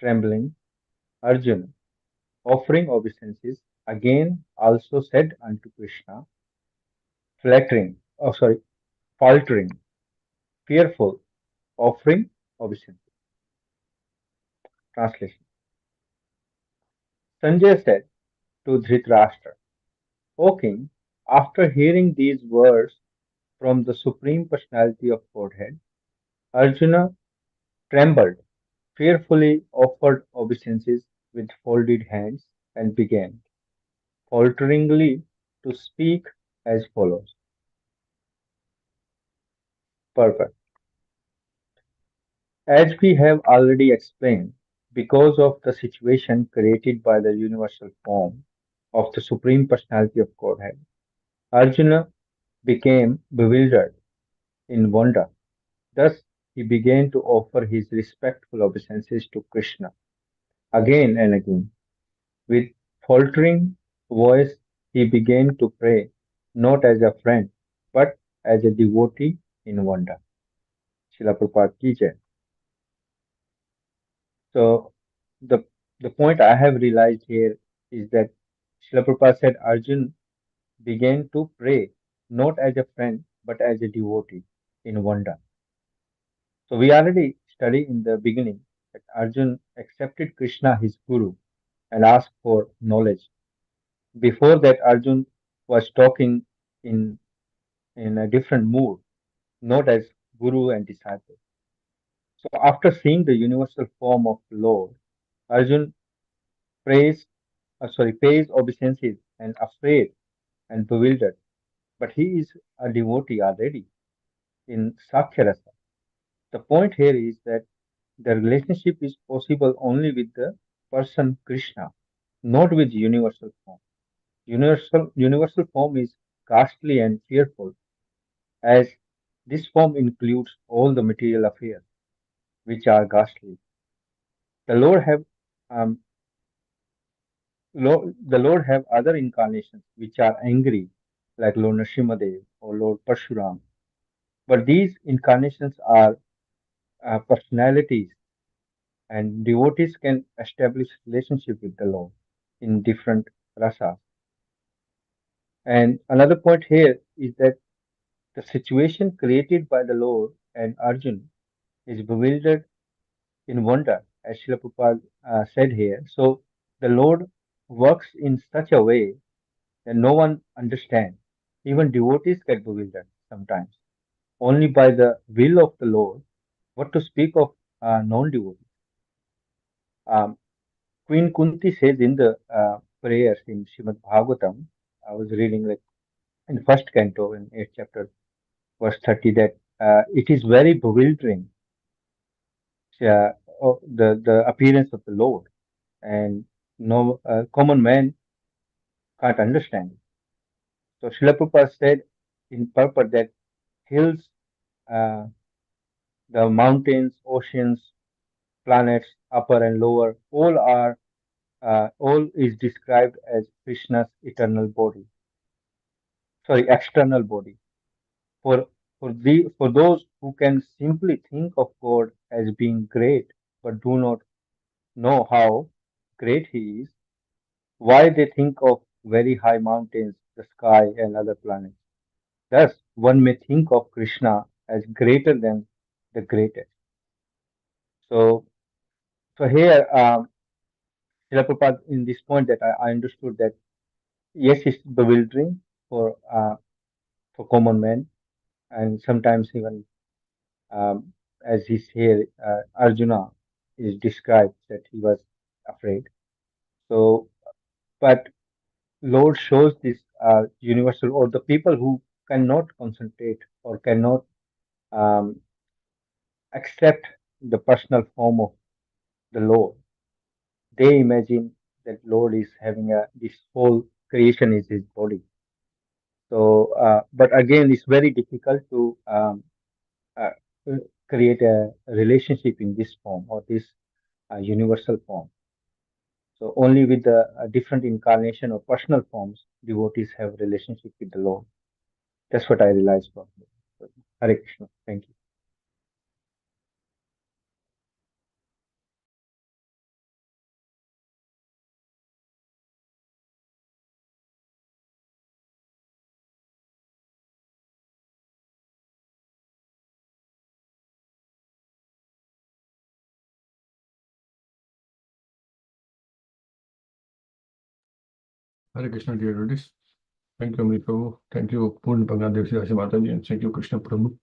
trembling, Arjuna, offering obeisances, again also said unto Krishna, faltering, fearful, offering obeisances. Translation. Sanjay said to Dhritarashtra, O king, after hearing these words from the Supreme Personality of Godhead, Arjuna trembled, fearfully offered obeisances with folded hands, and began, falteringly, to speak as follows. Purport. As we have already explained, because of the situation created by the universal form of the Supreme Personality of Godhead, Arjuna became bewildered in wonder. Thus, he began to offer his respectful obeisances to Krishna again and again. With faltering voice, he began to pray, not as a friend, but as a devotee in wonder. Srila Prabhupada ki jai. So the the point I have realized here is that Srila Prabhupada said Arjun began to pray not as a friend but as a devotee in wonder. So we already studied in the beginning that Arjun accepted Krishna his guru and asked for knowledge. Before that, Arjun was talking in in a different mood, not as guru and disciple. So after seeing the universal form of the Lord, Arjun prays, pays obeisances and afraid and bewildered. But he is a devotee already in Sakhyarasa. The point here is that the relationship is possible only with the person Krishna, not with universal form. Universal form is ghastly and fearful, as this form includes all the material affairs which are ghastly. The Lord have um, the Lord have other incarnations which are angry, like Lord Nrsimhadev or Lord Parshuram. But these incarnations are personalities, and devotees can establish relationship with the Lord in different rasas. And another point here is that the situation created by the Lord and Arjun is bewildered in wonder, as Srila Prabhupada said here. So the Lord works in such a way that no one understands. Even devotees get bewildered sometimes. Only by the will of the Lord, what to speak of non-devotees. Um, Queen Kunti says in the prayers in Srimad Bhagavatam, I was reading like in first canto in 8th chapter, verse 30, that it is very bewildering, uh, the appearance of the Lord, and no common man can't understand it. So Srila Prabhupada said in purport that hills, uh, the mountains, oceans, planets, upper and lower, all is described as Krishna's eternal body, external body. For for those who can simply think of God as being great, but do not know how great He is, why they think of very high mountains, the sky, and other planets. Thus, one may think of Krishna as greater than the greatest. So, so here, Srila Prabhupada, in this point, that I understood that yes, it's bewildering for common men, and sometimes even as he's here, Arjuna is described that he was afraid. So, but Lord shows this universal, or the people who cannot concentrate or cannot um, accept the personal form of the Lord. They imagine that Lord is having this whole creation is his body. So, but again, it's very difficult to uh, create a relationship in this form or this universal form. So only with the different incarnation or personal forms, devotees have relationship with the Lord. That's what I realized from it. So, Hare Krishna. Thank you. Hare Krishna, dear devotees. Thank you, Amrit Prabhu. Thank you, Purna Bhagavad Sri Mataji, and thank you, Krishna Prabhu,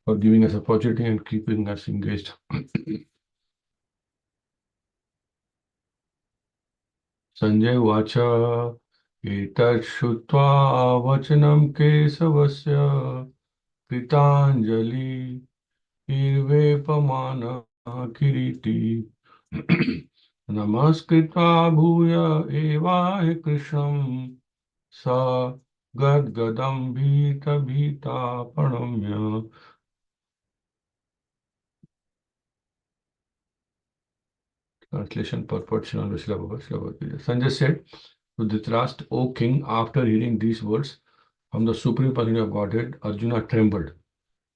for giving us opportunity and keeping us engaged. Sanjay Vacha, etat shutva vachanam kesavasya, Kritanjali, irvepamana kiriti. Namaskritva bhuya evahi Krishnam, sa gadgadam bhita bhita pranamya. Translation purport Srila Sanjay said to Dhritarashtra, O king, after hearing these words from the Supreme Personality of Godhead, Arjuna trembled,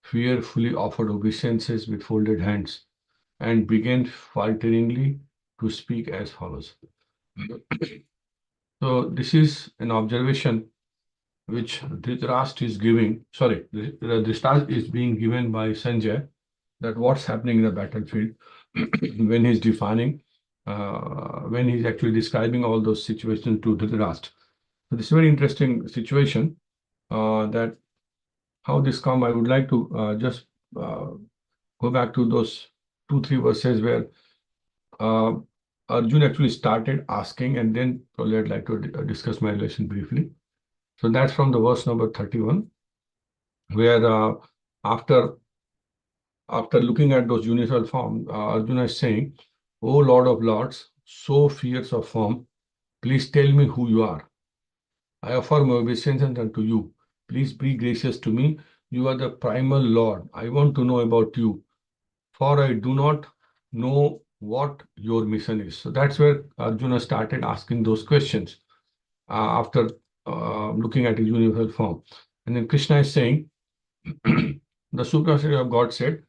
fearfully offered obeisances with folded hands, and began falteringly to speak as follows. So this is an observation which Dhritarashtra is giving, Dhritarashtra is being given by Sanjay, that what's happening in the battlefield when he's defining, when he's actually describing all those situations to Dhritarashtra. So this is a very interesting situation, that how this come. I would like to just go back to those 2-3 verses where uh, Arjun actually started asking, and then probably I'd like to discuss my relation briefly. So that's from the verse number 31, where after looking at those universal form, Arjuna is saying, O Lord of Lords, so fierce of form, please tell me who you are. I offer my obeisance unto you. Please be gracious to me. You are the primal Lord. I want to know about you, for I do not know what your mission is. So that's where Arjuna started asking those questions after looking at his universal form. And then Krishna is saying, the Supreme of God said,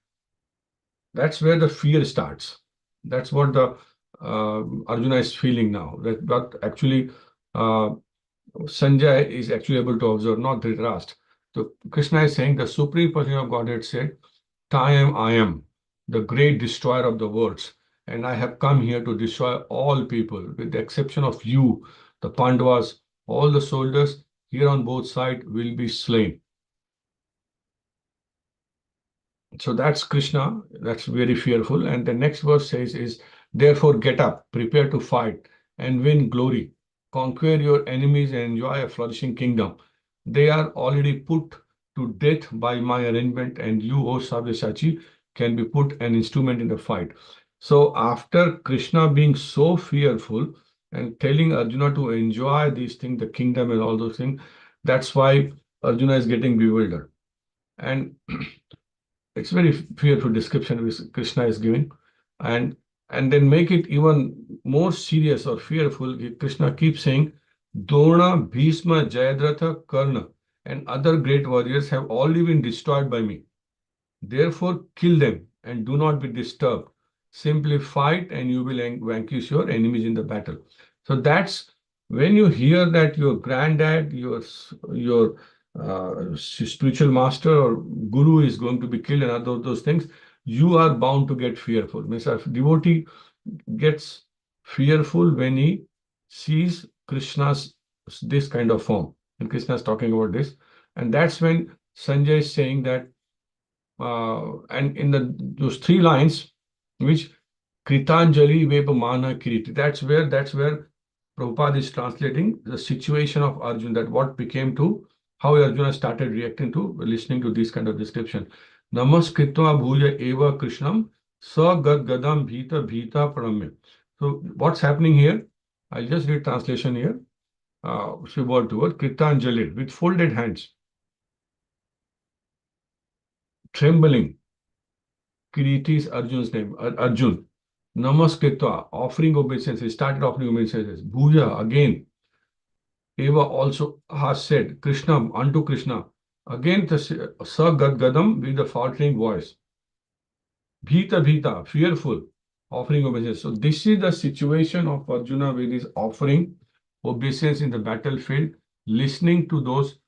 that's where the fear starts. That's what the Arjuna is feeling now. But actually, Sanjay is actually able to observe, not Dhritarashtra. So Krishna is saying the Supreme Person of Godhead said, I am, the great destroyer of the worlds, and I have come here to destroy all people, with the exception of you, the Pandavas. All the soldiers here on both sides will be slain. So that's Krishna, that's very fearful. And the next verse says is, therefore get up, prepare to fight and win glory. Conquer your enemies and enjoy a flourishing kingdom. They are already put to death by my arrangement, and you, O Sabyasachi, can be put an instrument in the fight. So after Krishna being so fearful and telling Arjuna to enjoy these things, the kingdom and all those things, that's why Arjuna is getting bewildered. And it's very fearful description which Krishna is giving, and then make it even more serious or fearful. Krishna keeps saying, Drona, Bhishma, Jayadratha, Karna, and other great warriors have already been destroyed by me. Therefore, kill them and do not be disturbed. Simply fight and you will vanquish your enemies in the battle. So that's when you hear that your granddad, your spiritual master or guru is going to be killed and other those things, you are bound to get fearful. Means a devotee gets fearful when he sees Krishna's this kind of form. And Krishna is talking about this. And that's when Sanjay is saying that and in those 3 lines, which Kritanjali Vepamana Kiriti, that's where Prabhupada is translating the situation of Arjuna, that what became to how Arjuna started reacting to listening to this kind of description. Namaskritva bhuya eva Krishnam sa gad gadam bhita bhita pranamya. So what's happening here? I'll just read translation here. Word to word, Kritanjali, with folded hands, trembling. Kiriti is Arjun's name, Arjun. Namaskritva, offering obeisances, started offering obeisances. Bhuya, again. Eva also has said, Krishna, unto Krishna. Again, the Sa Gadgadam with the faltering voice. Bhita Bhita, fearful, offering obeisance. So this is the situation of Arjuna with his offering obeisance in the battlefield, listening to those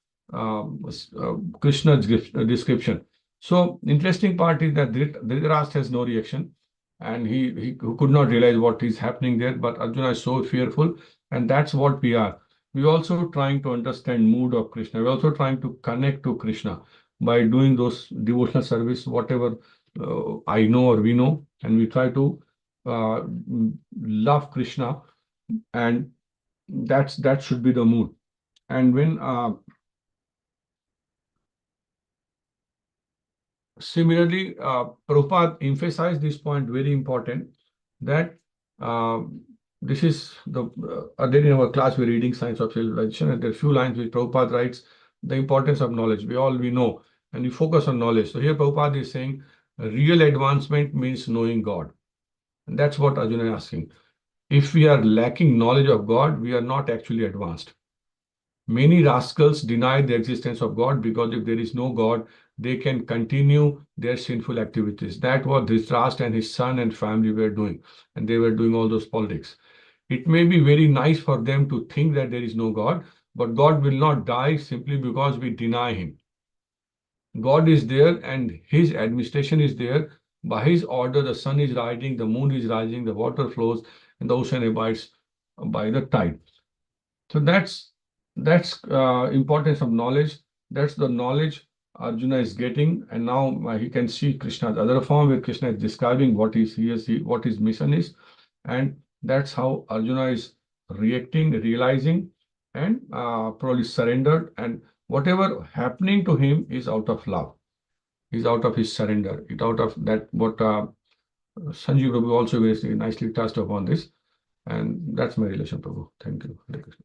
Krishna's description. So interesting part is that Dhritarashtra has no reaction, and he could not realize what is happening there. But Arjuna is so fearful, and that's what we are. we're also trying to understand mood of Krishna. We're also trying to connect to Krishna by doing those devotional service, whatever I know or we know, and we try to love Krishna, and that should be the mood. And when similarly, Prabhupada emphasized this point very important, that uh, this is the earlier in our class we're reading Science of Civilization, and there are few lines which Prabhupada writes, the importance of knowledge. We know, and we focus on knowledge. So here Prabhupada is saying real advancement means knowing God. And that's what Arjuna is asking. If we are lacking knowledge of God, we are not actually advanced. Many rascals deny the existence of God because if there is no God, they can continue their sinful activities. That what Dhritarashtra and his son and family were doing, and they were doing all those politics. It may be very nice for them to think that there is no God, but God will not die simply because we deny him. God is there and his administration is there. By his order, the sun is rising, the moon is rising, the water flows, and the ocean abides by the tide. So that's importance of knowledge. That's the knowledge Arjuna is getting, and now he can see Krishna's other form where Krishna is describing what what his mission is, and that's how Arjuna is reacting, realizing, and probably surrendered. And whatever happening to him is out of love, is out of his surrender, it out of that what Sanjeev Prabhu also very nicely touched upon this, and that's my relation, Prabhu. Thank you. Hare Krishna.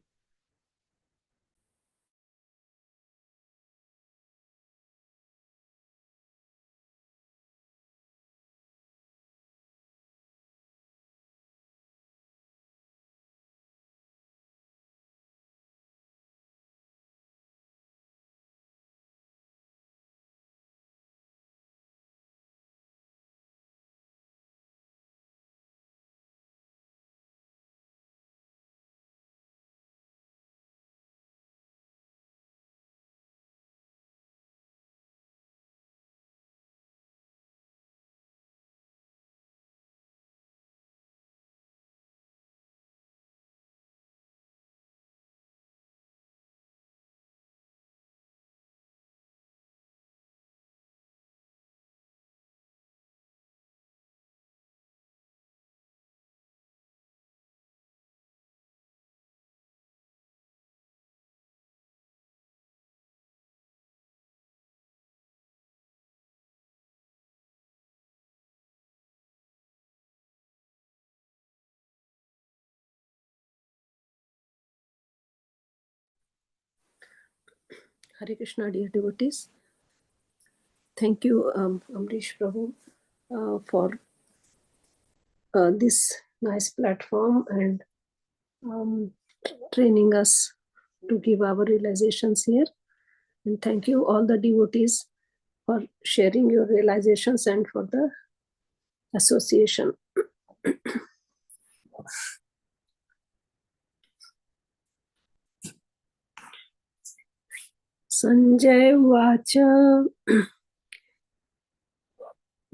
Hare Krishna, dear devotees. Thank you, Amrish Prabhu, for this nice platform and training us to give our realizations here. And thank you all the devotees for sharing your realizations and for the association. Sanjay Vacha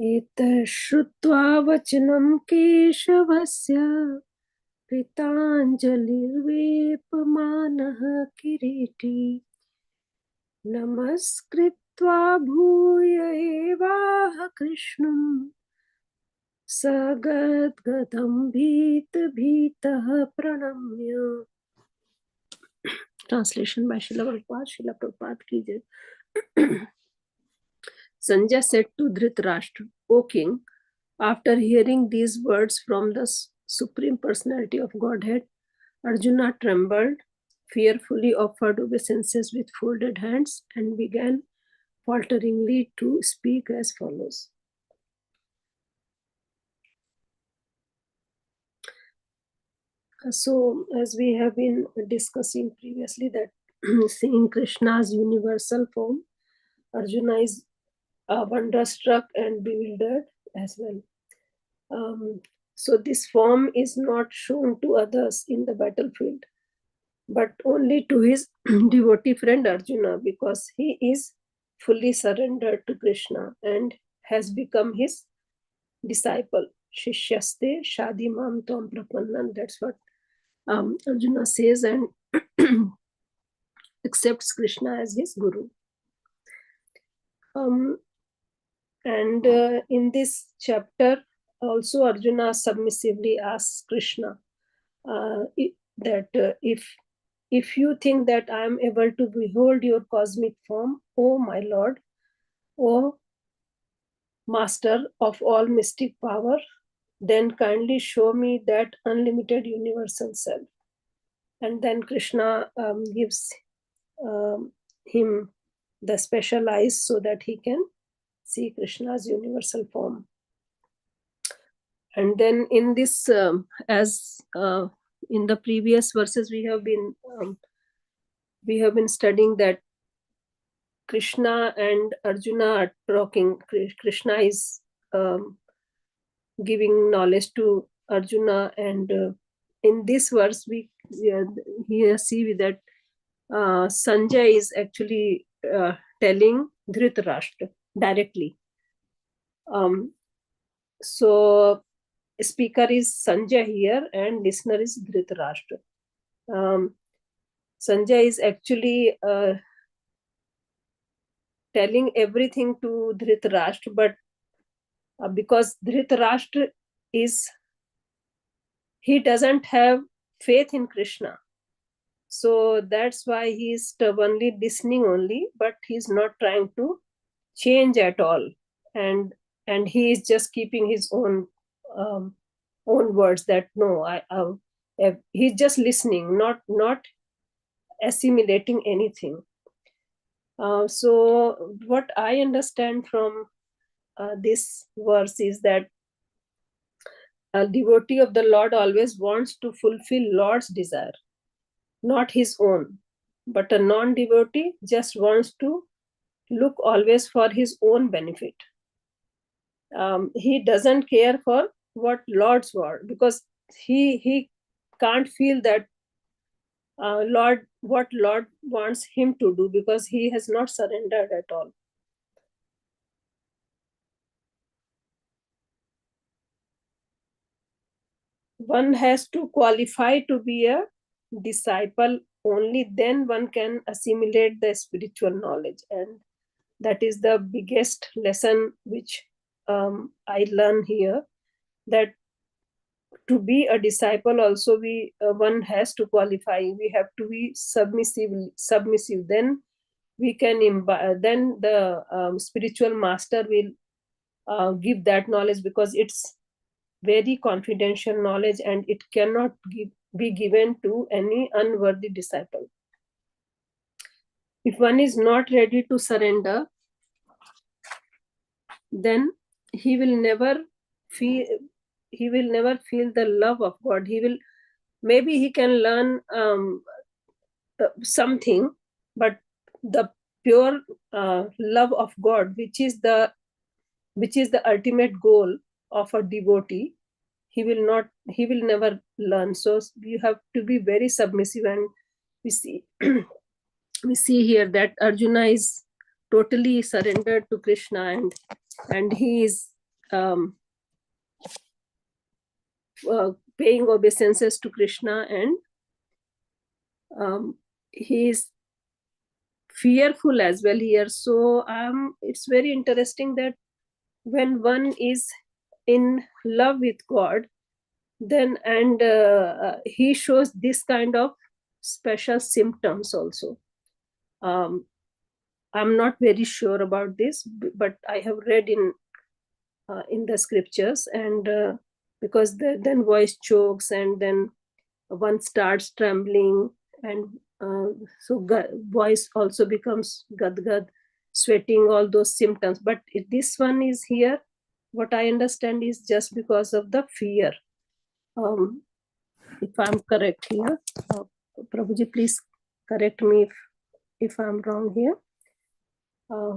Eta Shrutva Vachanam Keshavasya Kritanjalirvepamanah Kiriti Namaskritva Bhuya Evaha Krishnam Sagadgadam Bhita Bhitah Pranamya. Translation by Srila Prabhupada. Srila Prabhupada ki jai. Sanjay said to Dhritarashtra, O king, after hearing these words from the Supreme Personality of Godhead, Arjuna trembled, fearfully offered obeisances with folded hands, and began falteringly to speak as follows. So, as we have been discussing previously, that seeing Krishna's universal form, Arjuna is wonderstruck and bewildered as well. So this form is not shown to others in the battlefield, but only to his devotee friend Arjuna, because he is fully surrendered to Krishna and has become his disciple. Shishyaste Shadimam Tom Prapannan. That's what Arjuna says, and accepts Krishna as his guru. And in this chapter, also Arjuna submissively asks Krishna that if you think that I am able to behold your cosmic form, O my Lord, O Master of all mystic power, then kindly show me that unlimited universal self. And then Krishna gives him the special eyes so that he can see Krishna's universal form. And then in this, as in the previous verses, we have been studying that Krishna and Arjuna are talking. Krishna is giving knowledge to Arjuna, and in this verse we here see that Sanjay is actually telling Dhritarashtra directly. So speaker is Sanjay here and listener is Dhritarashtra. Sanjay is actually telling everything to Dhritarashtra, but because Dhritarashtra he doesn't have faith in Krishna. So that's why he is stubbornly listening only, but he's not trying to change at all. And he is just keeping his own words that no, he's just listening, not assimilating anything. So what I understand from this verse is that a devotee of the Lord always wants to fulfill Lord's desire, not his own. But a non-devotee just wants to look always for his own benefit. He doesn't care for what Lord's want, because he can't feel that what Lord wants him to do, because he has not surrendered at all. One has to qualify to be a disciple, only then one can assimilate the spiritual knowledge. And that is the biggest lesson which I learn here, that to be a disciple also one has to qualify. We have to be submissive. Then we can then the spiritual master will give that knowledge, because it's very confidential knowledge and it cannot be given to any unworthy disciple. If one is not ready to surrender, then he will never feel the love of God. Maybe he can learn something, but the pure love of God, which is the ultimate goal of a devotee, he will never learn. So you have to be very submissive. And we see here that Arjuna is totally surrendered to Krishna, and he is paying obeisances to Krishna, and he is fearful as well here. So it's very interesting that when one is in love with God, then he shows this kind of special symptoms also. I'm not very sure about this, but I have read in the scriptures, and because then voice chokes, and then one starts trembling, and so voice also becomes gadgad, sweating, all those symptoms. But this one is here, what I understand is just because of the fear. If I'm correct here, Prabhuji, please correct me if I'm wrong here.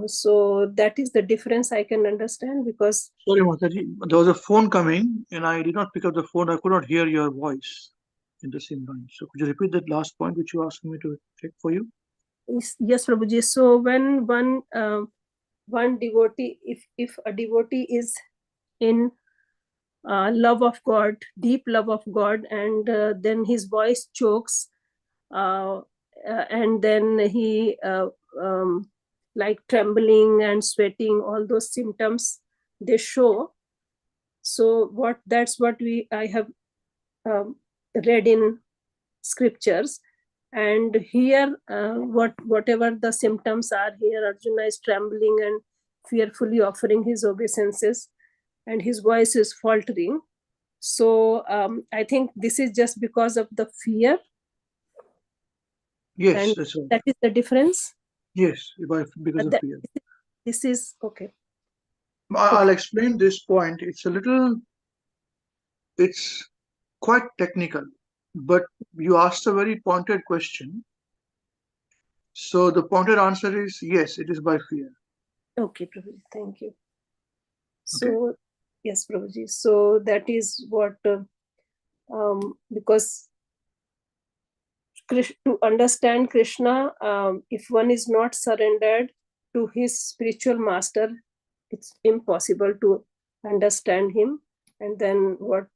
So that is the difference I can understand, because... Sorry, Mataji, there was a phone coming and I did not pick up the phone. I could not hear your voice in the same line. So could you repeat that last point which you asked me to check for you? Yes, Prabhuji. So when one devotee, if a devotee is in love of God, deep love of God, and then his voice chokes, and then he like trembling and sweating, all those symptoms they show. So that's what I have read in scriptures. And here, whatever the symptoms are here, Arjuna is trembling and fearfully offering his obeisances, and his voice is faltering. So I think this is just because of the fear. Yes, And that's right. that is the difference. Yes, because of fear. This is okay. I'll explain this point. It's quite technical, but you asked a very pointed question. So the pointed answer is yes, it is by fear. Okay, Prabhuji, thank you. So, yes, Prabhuji. So that is what, because to understand Krishna, if one is not surrendered to his spiritual master, it's impossible to understand him. And then what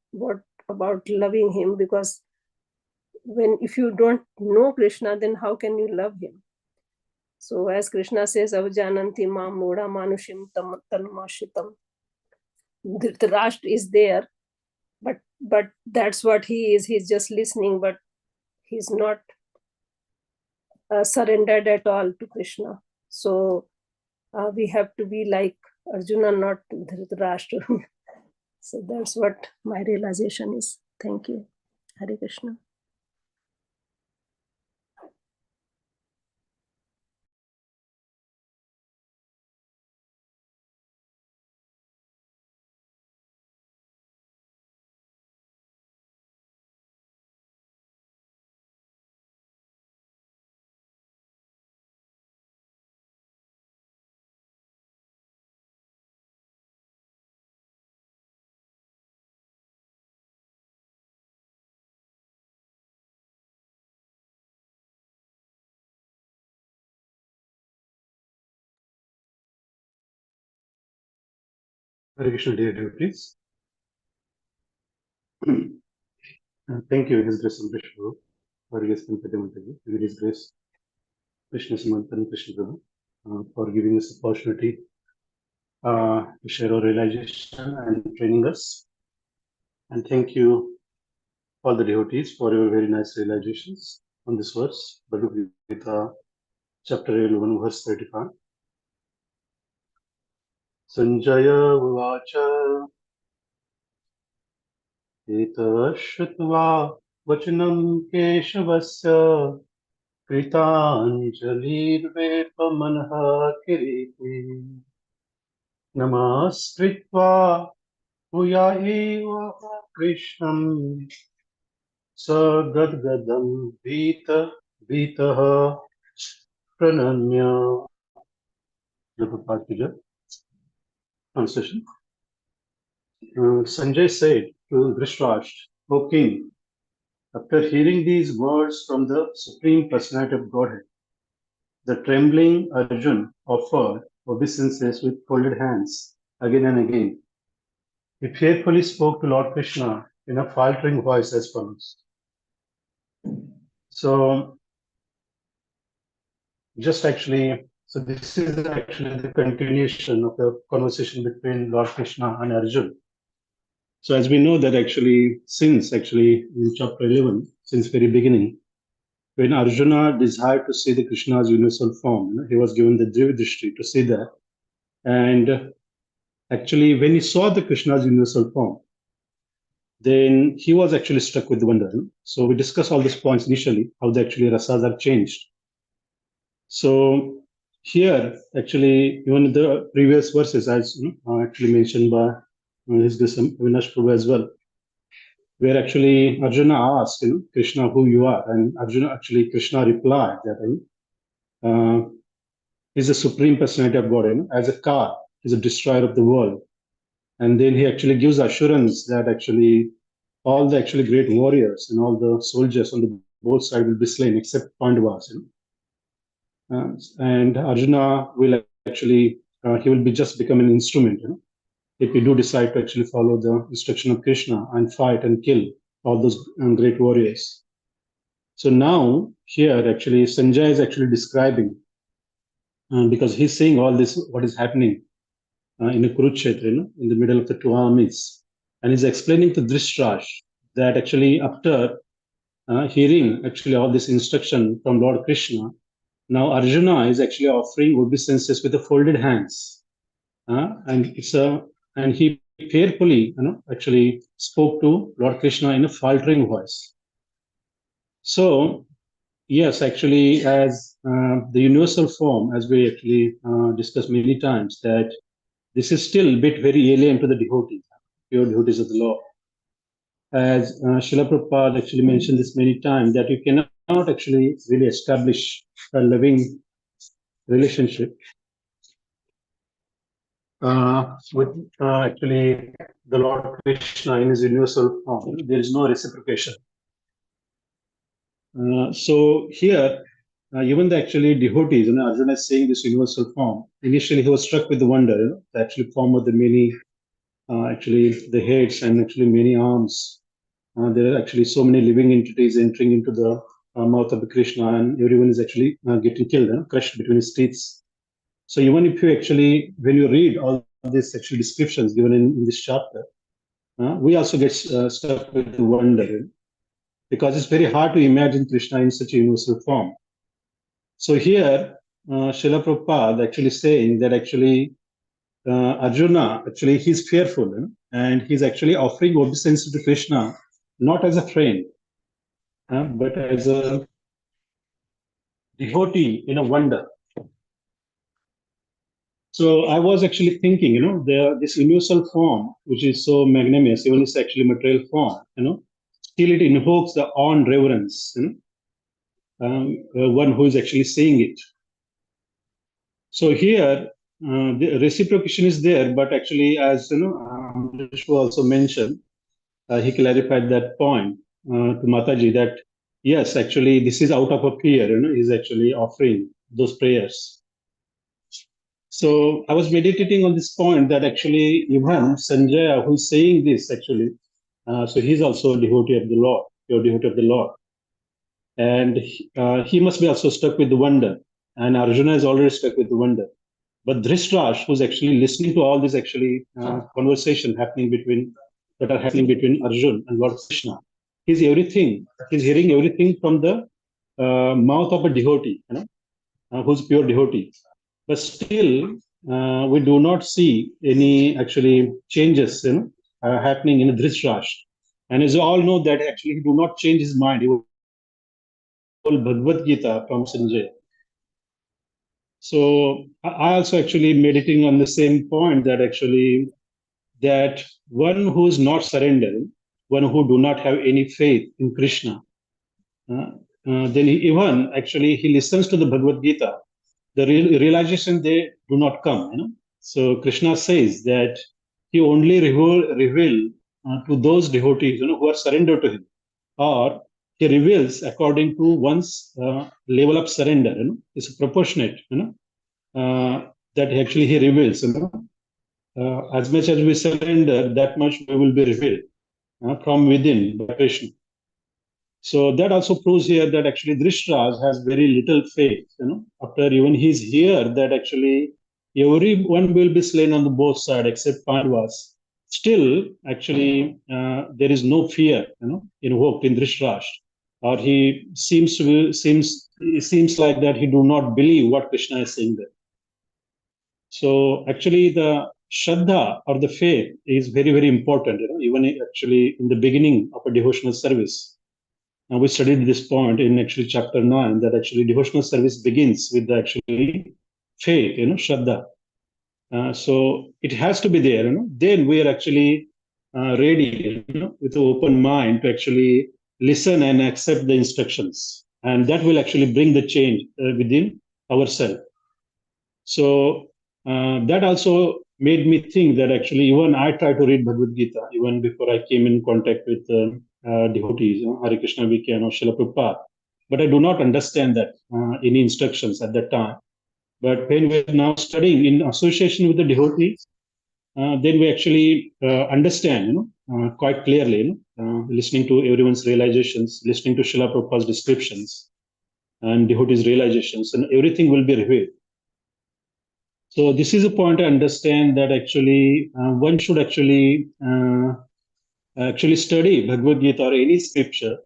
about loving him? Because if you don't know Krishna, then how can you love him? So as Krishna says, Avajananti ma moda manushim tanmashitam. Dhritarashtra is there, but that's what he is. He's just listening, but he's not surrendered at all to Krishna. So we have to be like Arjuna, not Dhritarashtra. So that's what my realization is. Thank you. Hare Krishna. Hare Krishna, dear devotees. Thank you, His Grace Krishna, for His Padamataji, and His Grace Krishna Samantan Krishna Prabhu, for giving us the opportunity to share our realization and training us. And thank you, all the devotees, for your very nice realizations on this verse, Bhagavad Gita, chapter 11, verse 35. Sanjaya Vacha Eta Shrutva Vachanam Keshavasya कृताञ्जलिर्वेपमनः किरीटे नमस्कृत्वा भूया एव कृष्णम् स गद्गदम् भीतः प्रणम्य. Translation. Sanjay said to Dhritarashtra, O king, after hearing these words from the Supreme Personality of Godhead, the trembling Arjun offered obeisances with folded hands again and again. He fearfully spoke to Lord Krishna in a faltering voice as follows. So, this is actually the continuation of the conversation between Lord Krishna and Arjun. So, as we know that since in chapter 11, since very beginning, when Arjuna desired to see the Krishna's universal form, he was given the Drishti to see that. And actually, when he saw the Krishna's universal form, then he was actually struck with wonder. So we discussed all these points initially, how the rasas are changed. So here, even the previous verses, as actually mentioned by his Vinash Prabhu as well, where Arjuna asked Krishna who you are, and Krishna replied that he's the supreme personality of God, as a car, he's a destroyer of the world. And then he actually gives assurance that all the great warriors and all the soldiers on the both sides will be slain except Pandavas. And Arjuna will he will be just become an instrument if we do decide to actually follow the instruction of Krishna and fight and kill all those great warriors. So now here actually Sanjay is actually describing, because he's seeing all this, what is happening in the Kurukshetra, in the middle of the two armies. And he's explaining to Dhritarashtra that actually after hearing actually all this instruction from Lord Krishna, now Arjuna is actually offering obeisances with the folded hands. And he carefully, actually spoke to Lord Krishna in a faltering voice. So yes, actually, as the universal form, as we actually discussed many times, that this is still a bit very alien to the devotees, pure devotees of the Lord. As Srila Prabhupada actually mentioned this many times, that you cannot actually really establish a loving relationship with actually the Lord Krishna in his universal form. There is no reciprocation. So here, even the actually devotees, Arjuna is saying this universal form. Initially, he was struck with the wonder, the actual form of the many, actually the heads and actually many arms. There are actually so many living entities entering into the mouth of the Krishna, and everyone is actually getting killed, crushed between his teeth. So even if you actually, when you read all these actual descriptions given in this chapter, we also get stuck with the wonder, because it's very hard to imagine Krishna in such a universal form. So here, Srila Prabhupada actually saying that actually Arjuna, actually he's fearful, and he's actually offering obeisance to Krishna, not as a friend, but as a devotee in a wonder. So I was actually thinking, this universal form, which is so magnanimous, even it's actually material form, still it invokes the awe and reverence, one who is actually saying it. So here, the reciprocation is there, but actually, as Vishnu also mentioned, he clarified that point to Mataji that yes, actually, this is out of a fear, he's actually offering those prayers. So I was meditating on this point that actually even Sanjaya, who is saying this actually, so he's also a devotee of the Lord, pure devotee of the Lord. And he must be also stuck with the wonder. And Arjuna is already stuck with the wonder. But Dhritarashtra, who's actually listening to all this actually conversation happening between Arjuna and Lord Krishna, he's hearing everything from the mouth of a devotee, who's pure devotee. But still, we do not see any actually changes, happening in Dhritarashtra. And as you all know that actually he do not change his mind. He will Bhagavad Gita from Sanjay. So I also actually meditating on the same point that actually that one who is not surrendered, one who do not have any faith in Krishna, then even actually he listens to the Bhagavad Gita, the realization they do not come. So Krishna says that he only reveal to those devotees who are surrendered to him, or he reveals according to one's level of surrender. It's proportionate. That actually he reveals. As much as we surrender, that much we will be revealed from within by Krishna. So that also proves here that actually Dhritarashtra has very little faith. After even he's here that actually everyone will be slain on the both sides except Pandavas. Still, actually, there is no fear, invoked in Dhritarashtra, or he seems like that he do not believe what Krishna is saying there. So actually, the Shraddha or the faith is very, very important. Even actually in the beginning of a devotional service. And we studied this point in actually chapter 9, that actually devotional service begins with the actually faith, Shraddha. So it has to be there, Then we are actually ready, with an open mind to actually listen and accept the instructions. And that will actually bring the change within ourselves. So that also made me think that actually even I try to read Bhagavad Gita even before I came in contact with devotees, Hare Krishna WECAN or Srila Prabhupada. But I do not understand that any instructions at that time. But when we're now studying in association with the devotees, then we actually understand, quite clearly, listening to everyone's realizations, listening to Srila Prabhupada's descriptions and devotees' realizations, and everything will be revealed. So this is a point I understand that actually one should actually study Bhagavad Gita or any scripture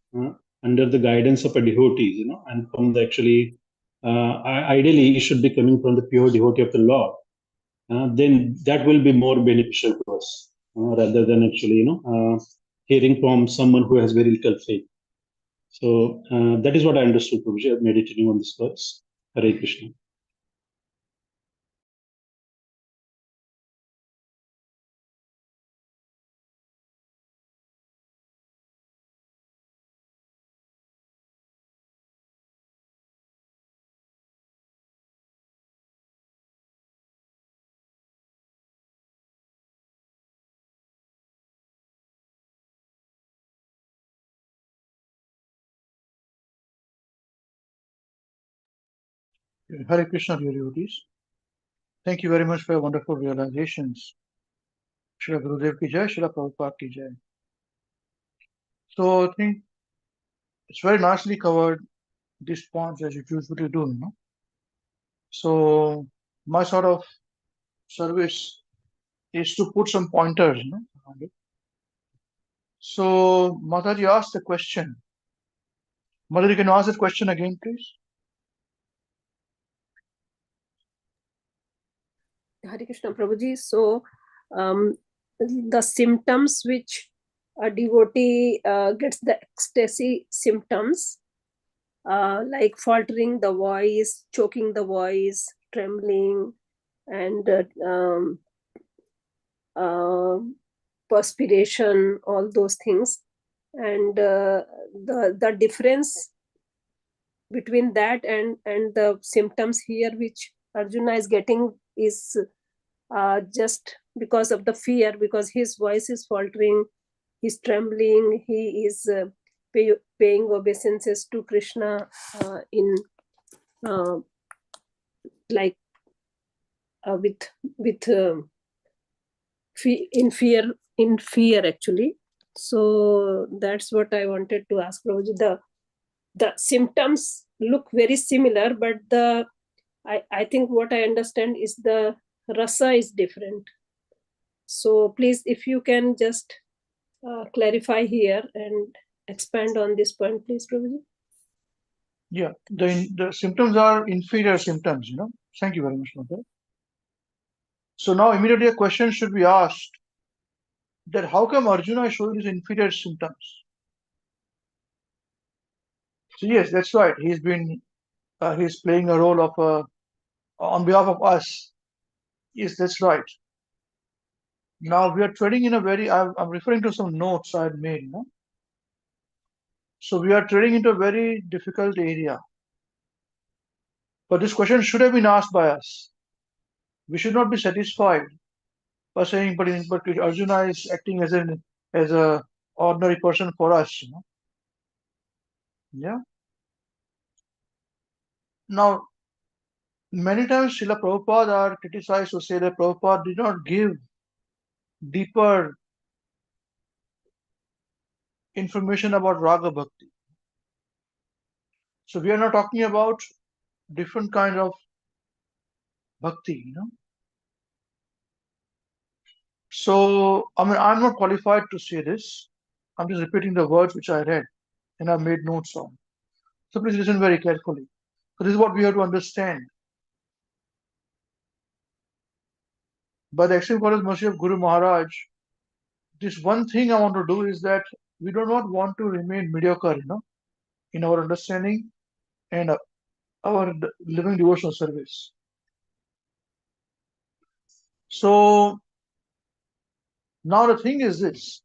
under the guidance of a devotee, and from the actually ideally it should be coming from the pure devotee of the Lord. Then that will be more beneficial to us rather than actually hearing from someone who has very little faith. So that is what I understood, Prabhuji, meditating on this verse. Hare Krishna. Hare Krishna, dear devotees. Thank you very much for your wonderful realizations. Srila Gurudev ki jai, Srila Prabhupada ki jai. So I think it's very nicely covered these points as you usually do, So my sort of service is to put some pointers, around it. So Mataji asked the question. Mataji, can you ask that question again, please? Hare Krishna Prabhuji. So the symptoms which a devotee gets, the ecstasy symptoms, like faltering the voice, choking the voice, trembling, and perspiration, all those things. And the difference between that and the symptoms here which Arjuna is getting is just because of the fear, because his voice is faltering, he's trembling, he is paying obeisances to Krishna in like with in fear actually. So that's what I wanted to ask Prabhuji. The symptoms look very similar, but I think what I understand is the rasa is different. So please, if you can just clarify here and expand on this point, please, Prabhuji. Yeah, the symptoms are inferior symptoms, Thank you very much, Mataji. So now immediately a question should be asked that how come Arjuna is showing these inferior symptoms? So yes, that's right. He's playing a role of on behalf of us. Yes, that's right. Now we are treading in a very, I'm referring to some notes I had made, So we are treading into a very difficult area. But this question should have been asked by us. We should not be satisfied by saying, but Arjuna is acting as a ordinary person for us, Yeah. Now, many times Srila Prabhupada are criticized to say that Prabhupada did not give deeper information about Raga Bhakti. So we are not talking about different kind of bhakti, So, I'm not qualified to say this. I'm just repeating the words which I read and I've made notes on. So please listen very carefully. So this is what we have to understand. By the extreme glorious mercy of Guru Maharaj, this one thing I want to do is that we do not want to remain mediocre, in our understanding and our living devotional service. So now the thing is this.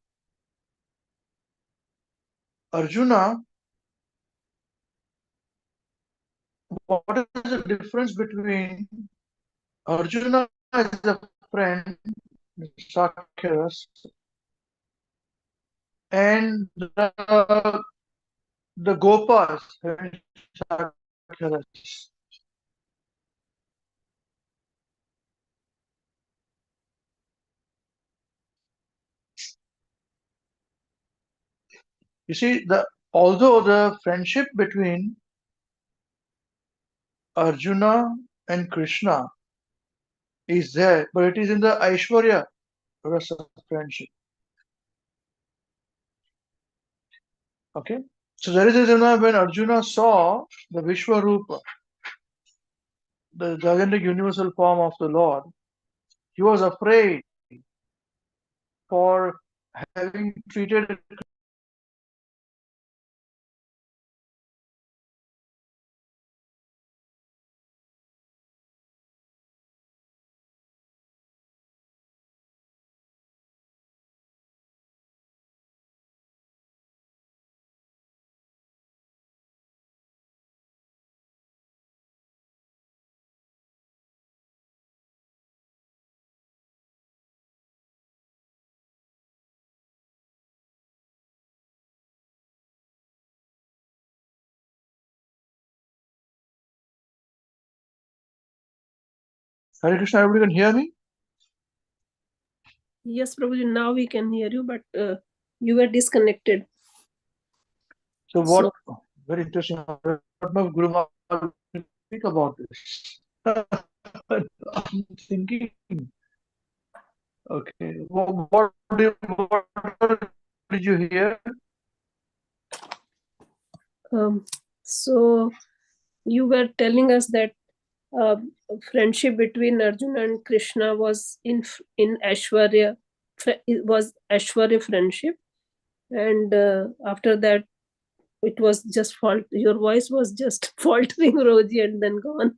Arjuna, what is the difference between Arjuna as a friend, Sakyaras, and the Gopas, Sakyaras? You see, although the friendship between Arjuna and Krishna is there, but it is in the Aishwarya rasa friendship. Okay? So there is a time when Arjuna saw the Vishwarupa, the gigantic universal form of the Lord. He was afraid for having treated Hare Krishna, everybody can hear me? Yes, Prabhuji, now we can hear you, but you were disconnected. So So, very interesting. What my Guru Maharaj think about this? I'm thinking, okay, what did you hear? so you were telling us that friendship between Arjuna and Krishna was in Aishwarya, it was Aishwarya friendship, and after that it was just fault. Your voice was just faltering, Roji, and then gone.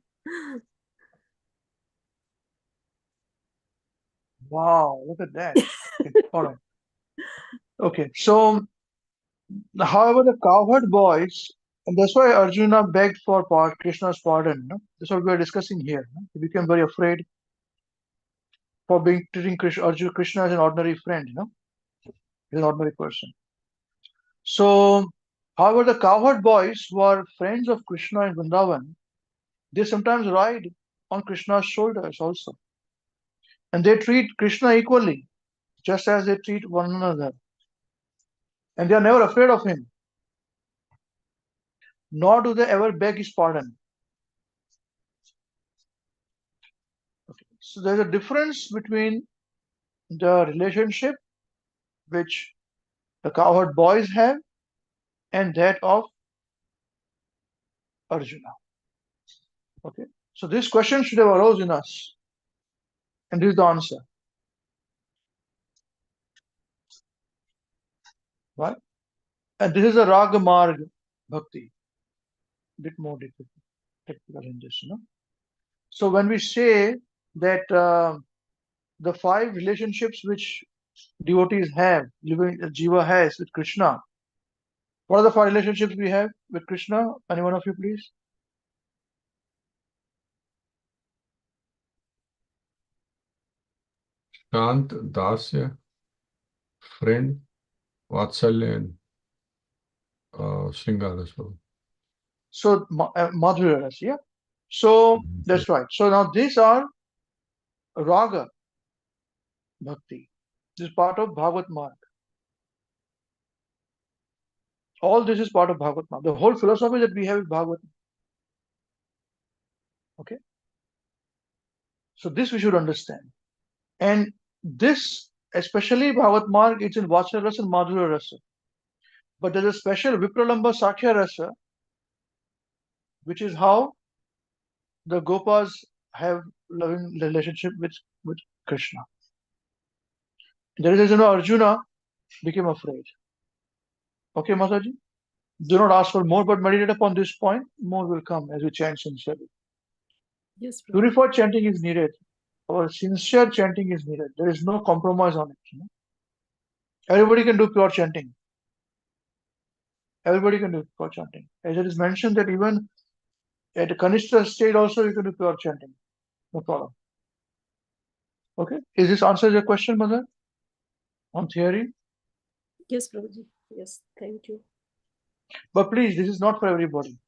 Wow, look at that. Okay, all right. Okay, so however, the cowherd boys, and that's why Arjuna begged for Krishna's pardon. No? That's what we are discussing here. No? He became very afraid for treating Krishna as an ordinary friend. He's an ordinary person. So, however, the cowherd boys who are friends of Krishna in Vrindavan, they sometimes ride on Krishna's shoulders also. And they treat Krishna equally, just as they treat one another. And they are never afraid of him, nor do they ever beg his pardon. Okay. So there's a difference between the relationship which the cowherd boys have and that of Arjuna. Okay. So this question should have arose in us. And this is the answer. Right? And this is a Raga Marg Bhakti. Bit more technical in this, So when we say that the 5 relationships which devotees have, Jiva has with Krishna, what are the 5 relationships we have with Krishna? Any one of you, please? Shant, Dasya, friend, Vatsalya, and Shringara. So Madhurya Rasa, yeah. So that's right. So now these are Raga Bhakti. This is part of Bhagavad Marg. All this is part of Bhagavad Marg. The whole philosophy that we have is Bhagavad. Okay. So this we should understand. And this, especially Bhagavad Marg, it's in Vatsalya Rasa and Madhurya Rasa. But there's a special Vipralamba Sakhya Rasa, which is how the Gopas have loving relationship with Krishna. There is Arjuna became afraid. Okay, Mataji? Do not ask for more, but meditate upon this point. More will come as we chant sincerely. Yes, Prabhuji. Purified chanting is needed. Our sincere chanting is needed. There is no compromise on it. Everybody can do pure chanting. Everybody can do pure chanting. As it is mentioned that even at a Kanishta state also you can do pure chanting. No problem. Okay. Is this answers your question, Mother? On theory? Yes, Prabhuji. Yes, thank you. But please, this is not for everybody.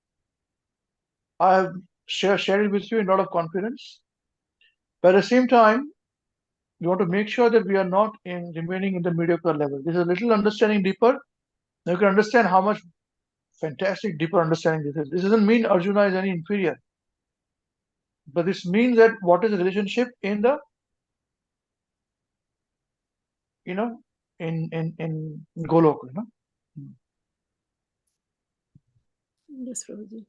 I have shared it with you in a lot of confidence. But at the same time, we want to make sure that we are not remaining in the mediocre level. This is a little understanding deeper, Now you can understand how much fantastic, deeper understanding this is. This doesn't mean Arjuna is any inferior, but this means that what is the relationship in the, in Golok, Yes, Prabhuji.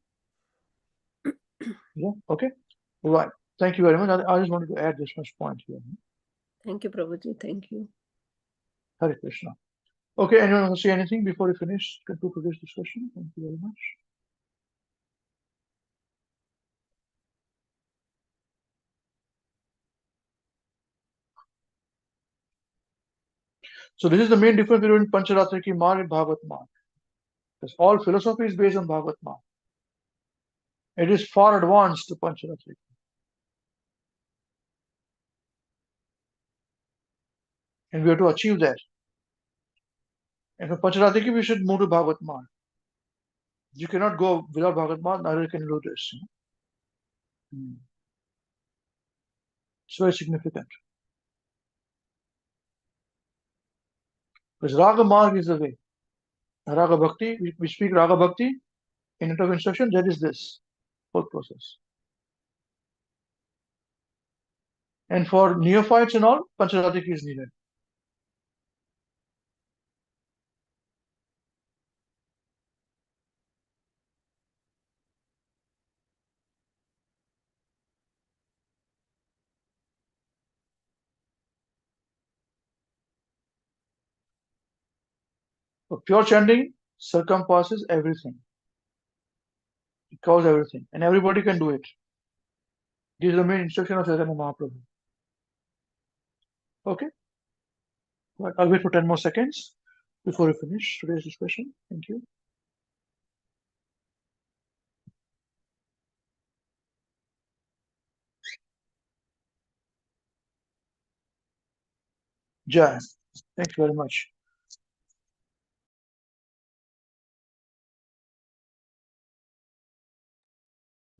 Yeah. Okay. Right. Thank you very much. I just wanted to add this much point here. Thank you, Prabhuji. Thank you. Hare Krishna. Okay. Anyone want to say anything before we finish? Conclude today's discussion. Thank you very much. So this is the main difference between Pancharatriki Marg and Bhagavad Marg. Because all philosophy is based on Bhagavad Marg. It is far advanced to Pancharatriki. And we have to achieve that. And for Pancharatriki, we should move to Bhagavad Marg. You cannot go without Bhagavad Marg, neither can you do this. It's very significant. Because Raga Marg is the way. Raga Bhakti, we speak Raga Bhakti in interval instruction, that is this whole process. And for neophytes and all, Pancharatriki is needed. So pure chanting circumpasses everything. It covers everything. And everybody can do it. This is the main instruction of Chaitanya Mahaprabhu. Okay? Right. I'll wait for 10 more seconds before we finish today's discussion. Thank you. Jai. Thank you very much.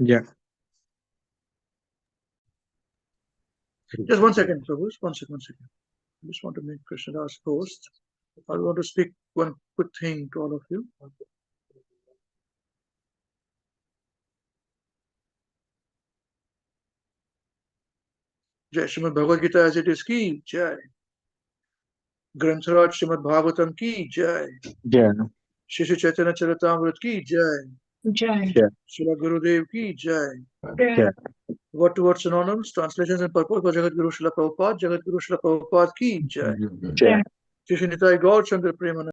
Yeah. Just 1 second, Prabhu. 1 second. I just want to make Krishna Das host. I want to speak one quick thing to all of you. Jai Srimad Bhagavad Gita as it is ki Jai. Granth Raj Srimad Bhagavatam ki Jai. Yeah. Shri Chaitanya Charitamrita ki Jai. Jai. Yeah. Srila Gurudev ki Jai. Yeah. Word to word synonyms, translations and purport for Jagat Guru Srila Prabhupada. Jagat Guru Srila Prabhupada ki Jai. Yeah. Shri Nitai Gaur Chandra Premanand.